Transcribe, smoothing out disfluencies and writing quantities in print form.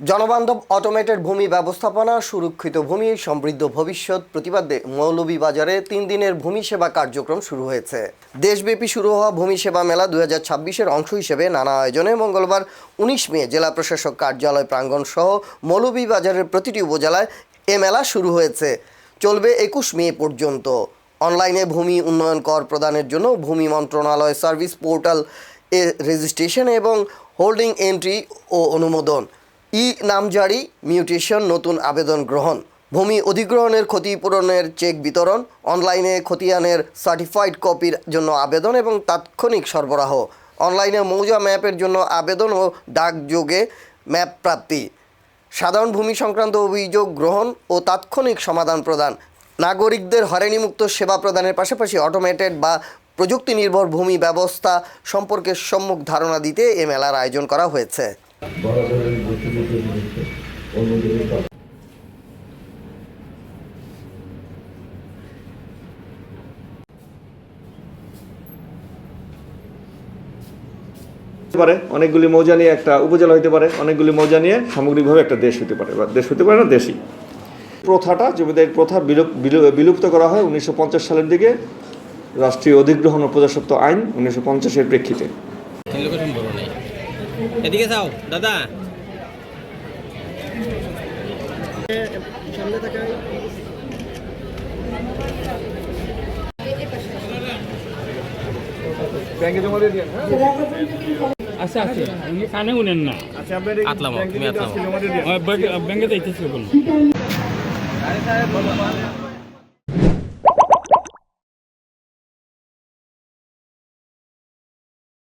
জনবান্ধব automated ভূমি ব্যবস্থাপনা, সুরক্ষিত ভূমি, সমৃদ্ধ ভবিষ্যৎ প্রতিপাদ্যে মৌলভীবাজারে 3 দিনের ভূমি সেবা কার্যক্রম শুরু হয়েছে। দেশব্যাপী শুরু হওয়া ভূমি সেবা মেলা 2026-এর অংশ হিসেবে নানা আয়োজনে মঙ্গলবার 19 মে জেলা প্রশাসক কার্যালয় প্রাঙ্গণ সহ মৌলভীবাজারের প্রতিটি উপজেলায় এ মেলা শুরু হয়েছে। চলবে 21 মে পর্যন্ত। অনলাইনে ভূমি উন্নয়ন কর প্রদানের জন্য ভূমি মন্ত্রণালয় সার্ভিস পোর্টাল এ রেজিস্ট্রেশন এবং হোল্ডিং এন্ট্রি ও অনুমোদন, নামজারি, মিউটেশন, নতুন আবেদন গ্রহণ, ভূমি অধিগ্রহণের ক্ষতিপূরণের চেক বিতরণ, অনলাইনে খতিয়ানের সার্টিফাইড কপির জন্য আবেদন এবং তাৎক্ষণিক সরবরাহ, অনলাইনে মৌজা ম্যাপের জন্য আবেদন ও ডাকযোগে ম্যাপ প্রাপ্তি, সাধারণ ভূমি সংক্রান্ত অভিযোগ গ্রহণ ও তাৎক্ষণিক সমাধান প্রদান, নাগরিকদের হয়রানিমুক্ত সেবা প্রদানের পাশাপাশি অটোমেটেড বা প্রযুক্তি নির্ভর ভূমি ব্যবস্থা সম্পর্কে সম্যক ধারণা দিতে এ মেলার আয়োজন করা হয়েছে। অনেকগুলি মৌজা নিয়ে একটা উপজেলা হতে পারে, অনেকগুলি মৌজা নিয়ে সামগ্রিকভাবে একটা দেশ হতে পারে, বা দেশ হতে পারে না দেশই। প্রথাটা জমিদারি প্রথা বিলুপ্ত করা হয় 1950 সালের দিকে রাষ্ট্রীয় অধিগ্রহণ ও প্রজাস্বত্ব আইন 1950-এর প্রেক্ষিতে। এদিকে যাও দাদা। ব্যাংকে জমা দিয়ে দিন। আচ্ছা আচ্ছা কানে উনেন না। আচ্ছা আপনি আতলাম তুমি আতলাম জমা দিয়ে দিন। ব্যাংকে যাইতেছে বলুন।